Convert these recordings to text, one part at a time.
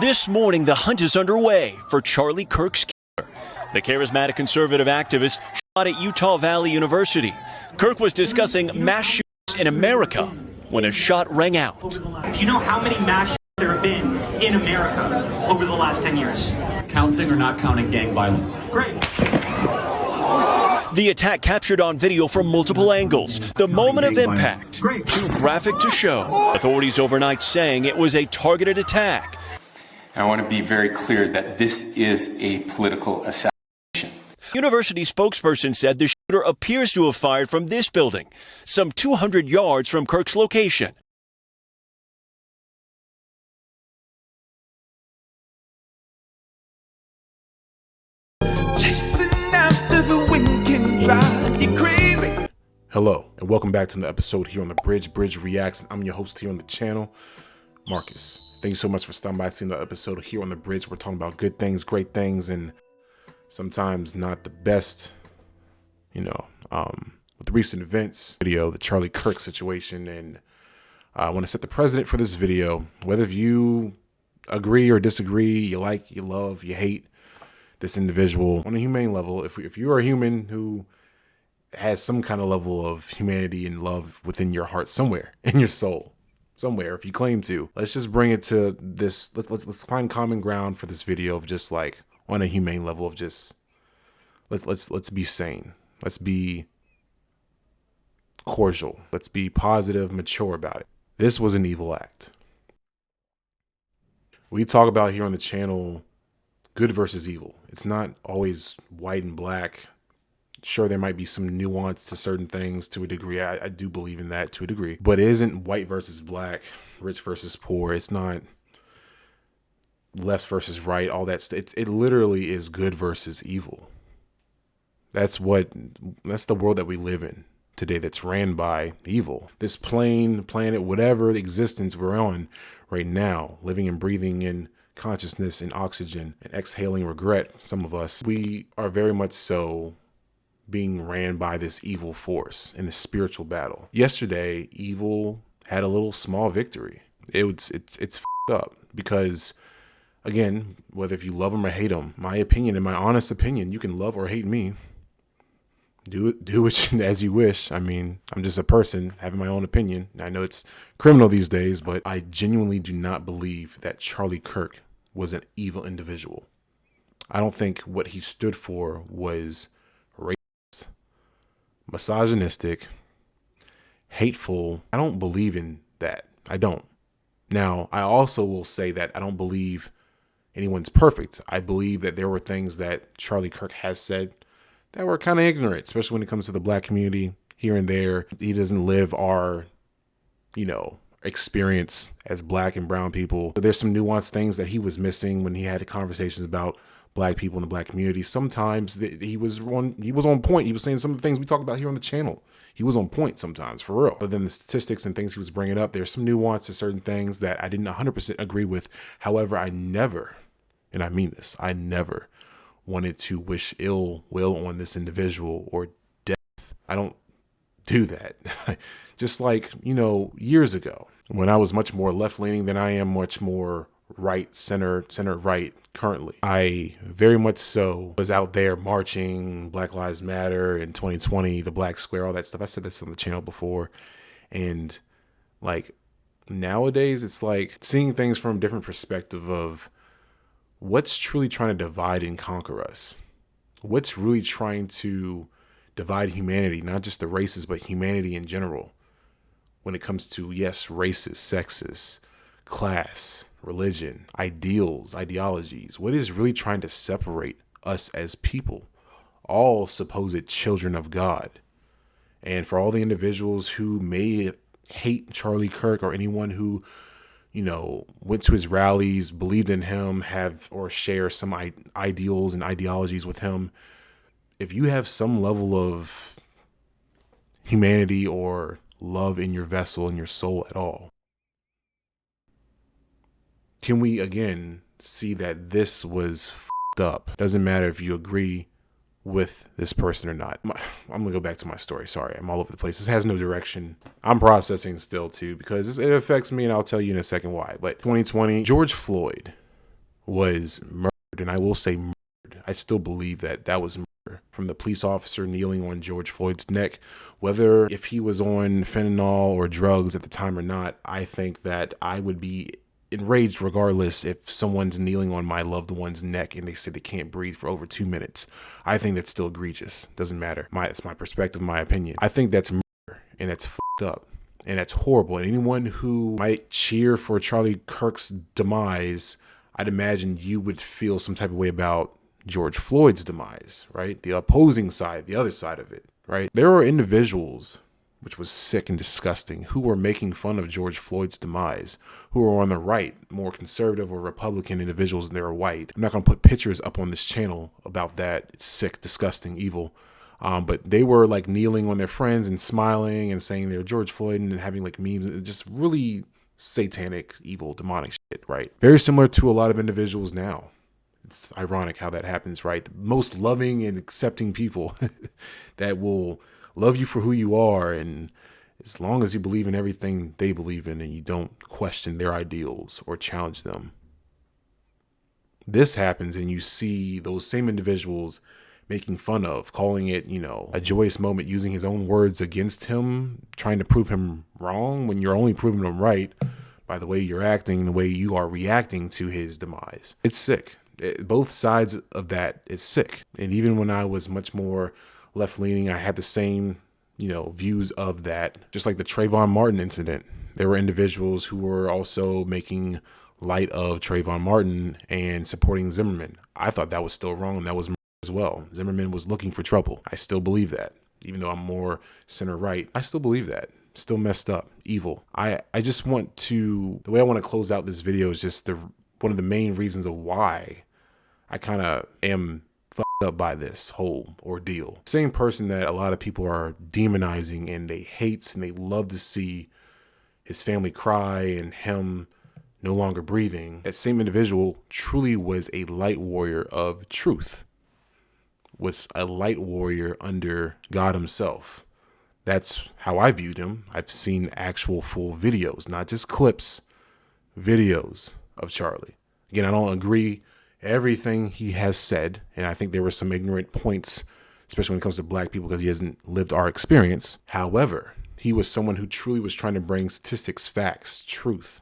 This morning, the hunt is underway for Charlie Kirk's killer. The charismatic conservative activist shot at Utah Valley University. Kirk was discussing mass shootings in America when a shot rang out. Do you know how many mass shootings there have been in America over the last 10 years? Counting or not counting gang violence? Great. The attack captured on video from multiple angles. The moment of impact, too graphic to show. Authorities overnight saying it was a targeted attack. I want to be very clear that this is a political assassination. University spokesperson said the shooter appears to have fired from this building, some 200 yards from Kirk's location. Hello and welcome back to the episode here on the Bridge Reacts. I'm your host here on the channel, Marcus. Thank you so much for stopping by, seeing the episode here on the Bridge. We're talking about good things, great things, and sometimes not the best, with the recent events video, the Charlie Kirk situation. And I want to set the precedent for this video. Whether you agree or disagree, you like, you love, you hate this individual on a humane level, if you are a human who has some kind of level of humanity and love within your heart somewhere in your soul, somewhere, if you claim to, let's just bring it to this. Let's find common ground for this video of just like on a humane level of just let's be sane. Let's be cordial. Let's be positive, mature about it. This was an evil act. We talk about here on the channel good versus evil. It's not always white and black. Sure, there might be some nuance to certain things to a degree. I do believe in that to a degree. But it isn't white versus black, rich versus poor. It's not left versus right, all that stuff. It literally is good versus evil. That's the world that we live in today, that's ran by evil. This plane, planet, whatever existence we're on right now, living and breathing in consciousness and oxygen and exhaling regret, some of us, we are very much so being ran by this evil force in a spiritual battle. Yesterday, evil had a little small victory. It's f***ed up because, again, whether if you love them or hate them, my opinion and my honest opinion, you can love or hate me. Do it as you wish. I mean, I'm just a person having my own opinion. I know it's criminal these days, but I genuinely do not believe that Charlie Kirk was an evil individual. I don't think what he stood for was racist, misogynistic, hateful. I don't believe in that. I don't. Now, I also will say that I don't believe anyone's perfect. I believe that there were things that Charlie Kirk has said that were kind of ignorant, especially when it comes to the black community here and there. He doesn't live our, experience as black and brown people. So there's some nuanced things that he was missing when he had conversations about black people in the black community. Sometimes he was on point. He was saying some of the things we talk about here on the channel. He was on point sometimes, for real. Other than the statistics and things he was bringing up, there's some nuance to certain things that I didn't 100% agree with. However, I never, and I mean this, I never wanted to wish ill will on this individual or death. I don't do that. Just like, years ago when I was much more left leaning than I am much more right, center right currently. I very much so was out there marching Black Lives Matter in 2020, the Black Square, all that stuff. I said this on the channel before. And like nowadays, it's like seeing things from a different perspective of what's truly trying to divide and conquer us. What's really trying to divide humanity, not just the races, but humanity in general. When it comes to, yes, races, sexes, class, religion, ideals, ideologies, what is really trying to separate us as people, all supposed children of God? And for all the individuals who may hate Charlie Kirk or anyone who, went to his rallies, believed in him, or share some ideals and ideologies with him, if you have some level of humanity or love in your vessel, in your soul at all, can we again see that this was f***ed up? Doesn't matter if you agree with this person or not. I'm gonna go back to my story. Sorry, I'm all over the place. This has no direction. I'm processing still too because it affects me, and I'll tell you in a second why. But 2020, George Floyd, was murdered. And I will say murdered. I still believe that that was murder. From the police officer kneeling on George Floyd's neck, whether if he was on fentanyl or drugs at the time or not, I think that I would be enraged regardless if someone's kneeling on my loved one's neck and they say they can't breathe for over 2 minutes. I think that's still egregious. Doesn't matter. It's my perspective, my opinion. I think that's murder, and that's fucked up, and that's horrible. And anyone who might cheer for Charlie Kirk's demise, I'd imagine you would feel some type of way about George Floyd's demise, right? The opposing side, the other side of it, right? There are individuals, which was sick and disgusting, who were making fun of George Floyd's demise, who were on the right, more conservative or Republican individuals, and they were white. I'm not going to put pictures up on this channel about that. It's sick, disgusting, evil. But they were like kneeling on their friends and smiling and saying they're George Floyd and having like memes, and just really satanic, evil, demonic shit, right? Very similar to a lot of individuals now. It's ironic how that happens, right? The most loving and accepting people that will love you for who you are, and as long as you believe in everything they believe in and you don't question their ideals or challenge them. This happens and you see those same individuals making fun of, calling it, a joyous moment, using his own words against him, trying to prove him wrong when you're only proving him right by the way you're acting, the way you are reacting to his demise. It's sick. Both sides of that is sick. And even when I was much more left-leaning, I had the same, views of that. Just like the Trayvon Martin incident, there were individuals who were also making light of Trayvon Martin and supporting Zimmerman. I thought that was still wrong, and that was as well. Zimmerman was looking for trouble. I still believe that. Even though I'm more center-right, I still believe that. Still messed up, evil. I just want to, the way I want to close out this video is just one of the main reasons of why I kind of am fucked up by this whole ordeal. Same person that a lot of people are demonizing and they hate and they love to see his family cry and him no longer breathing. That same individual truly was a light warrior of truth, was a light warrior under God himself. That's how I viewed him. I've seen actual full videos, not just clips, videos of Charlie. Again, I don't agree everything he has said, and I think there were some ignorant points, especially when it comes to black people, because he hasn't lived our experience. However, he was someone who truly was trying to bring statistics, facts, truth,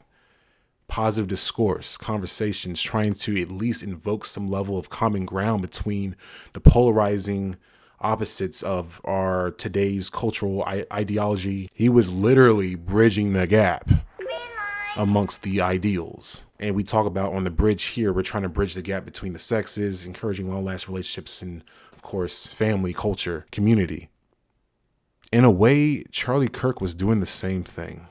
positive discourse, conversations, trying to at least invoke some level of common ground between the polarizing opposites of our today's cultural ideology. He was literally bridging the gap amongst the ideals. And we talk about on the bridge here, we're trying to bridge the gap between the sexes, encouraging long-lasting relationships, and of course, family, culture, community. In a way, Charlie Kirk was doing the same thing.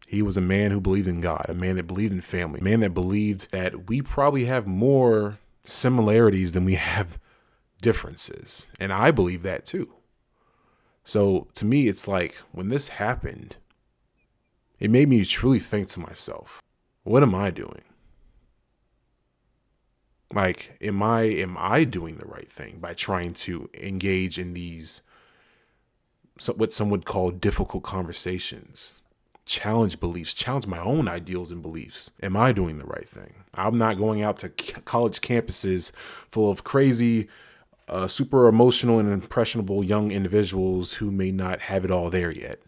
He was a man who believed in God, a man that believed in family, a man that believed that we probably have more similarities than we have differences. And I believe that too. So to me, it's like when this happened, it made me truly think to myself, what am I doing? Like, am I doing the right thing by trying to engage in these, what some would call difficult conversations, challenge beliefs, challenge my own ideals and beliefs? Am I doing the right thing? I'm not going out to college campuses full of crazy, super emotional and impressionable young individuals who may not have it all there yet.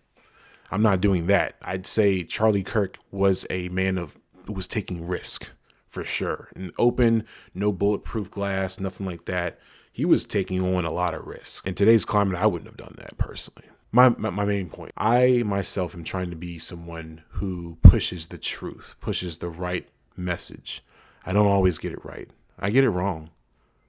I'm not doing that. I'd say Charlie Kirk was a man who was taking risk for sure. And open, no bulletproof glass, nothing like that. He was taking on a lot of risk. In today's climate, I wouldn't have done that personally. My main point, I myself am trying to be someone who pushes the truth, pushes the right message. I don't always get it right. I get it wrong.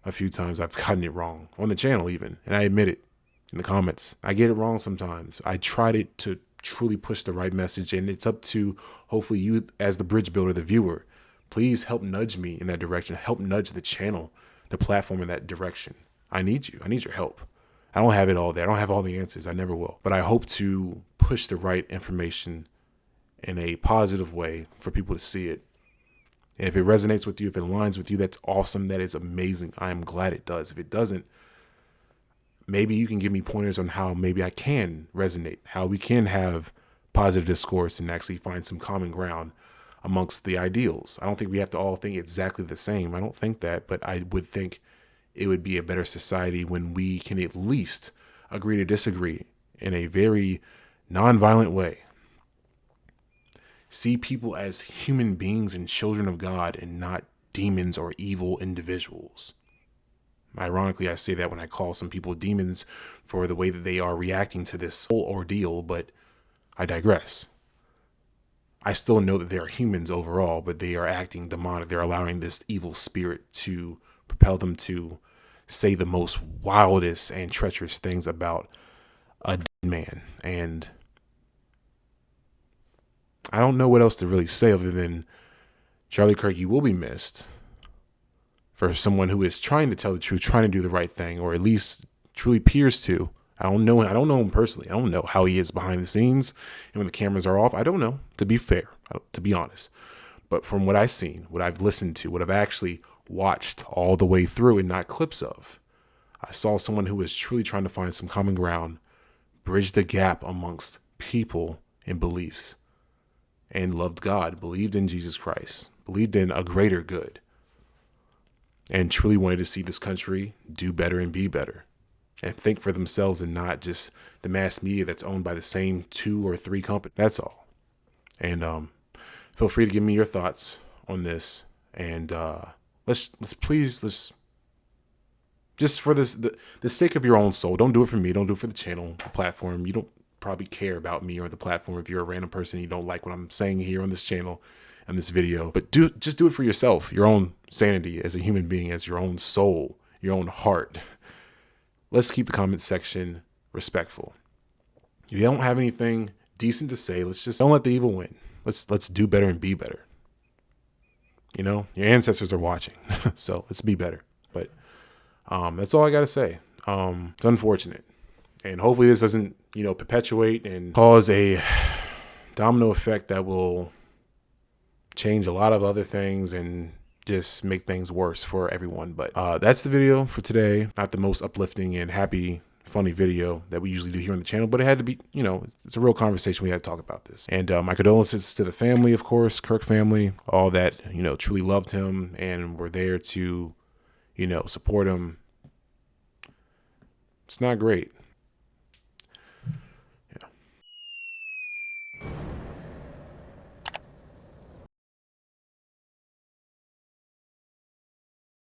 A few times I've gotten it wrong on the channel even, and I admit it in the comments. I get it wrong sometimes. I tried to truly push the right message, and it's up to hopefully you as the bridge builder, the viewer. Please help nudge me in that direction. Help nudge the channel, the platform in that direction. I need you. I need your help. I don't have it all there. I don't have all the answers. I never will. But I hope to push the right information in a positive way for people to see it. And if it resonates with you, if it aligns with you, that's awesome. That is amazing. I am glad it does. If it doesn't, maybe you can give me pointers on how maybe I can resonate, how we can have positive discourse and actually find some common ground. amongst the ideals. I don't think we have to all think exactly the same. I don't think that, but I would think it would be a better society when we can at least agree to disagree in a very nonviolent way. See people as human beings and children of God and not demons or evil individuals. Ironically, I say that when I call some people demons for the way that they are reacting to this whole ordeal, but I digress. I still know that they are humans overall, but they are acting demonic. They're allowing this evil spirit to propel them to say the most wildest and treacherous things about a dead man. And I don't know what else to really say other than Charlie Kirk, you will be missed for someone who is trying to tell the truth, trying to do the right thing, or at least truly appears to. I don't know him personally. I don't know how he is behind the scenes and when the cameras are off. I don't know, to be fair, to be honest. But from what I've seen, what I've listened to, what I've actually watched all the way through and not clips of, I saw someone who was truly trying to find some common ground, bridge the gap amongst people and beliefs, and loved God, believed in Jesus Christ, believed in a greater good, and truly wanted to see this country do better and be better and think for themselves and not just the mass media that's owned by the same 2 or 3 companies. That's all. And feel free to give me your thoughts on this. And let's just for the sake of your own soul, don't do it for me. Don't do it for the channel, the platform. You don't probably care about me or the platform if you're a random person and you don't like what I'm saying here on this channel and this video. But just do it for yourself, your own sanity as a human being, as your own soul, your own heart. Let's keep the comment section respectful. If you don't have anything decent to say, let's just don't let the evil win. Let's do better and be better. You know, your ancestors are watching, so let's be better. But that's all I got to say. It's unfortunate. And hopefully this doesn't, perpetuate and cause a domino effect that will change a lot of other things and just make things worse for everyone. But that's the video for today. Not the most uplifting and happy, funny video that we usually do here on the channel, but it had to be, it's a real conversation. We had to talk about this. And my condolences to the family, of course, Kirk family, all that, truly loved him and were there to, support him. It's not great.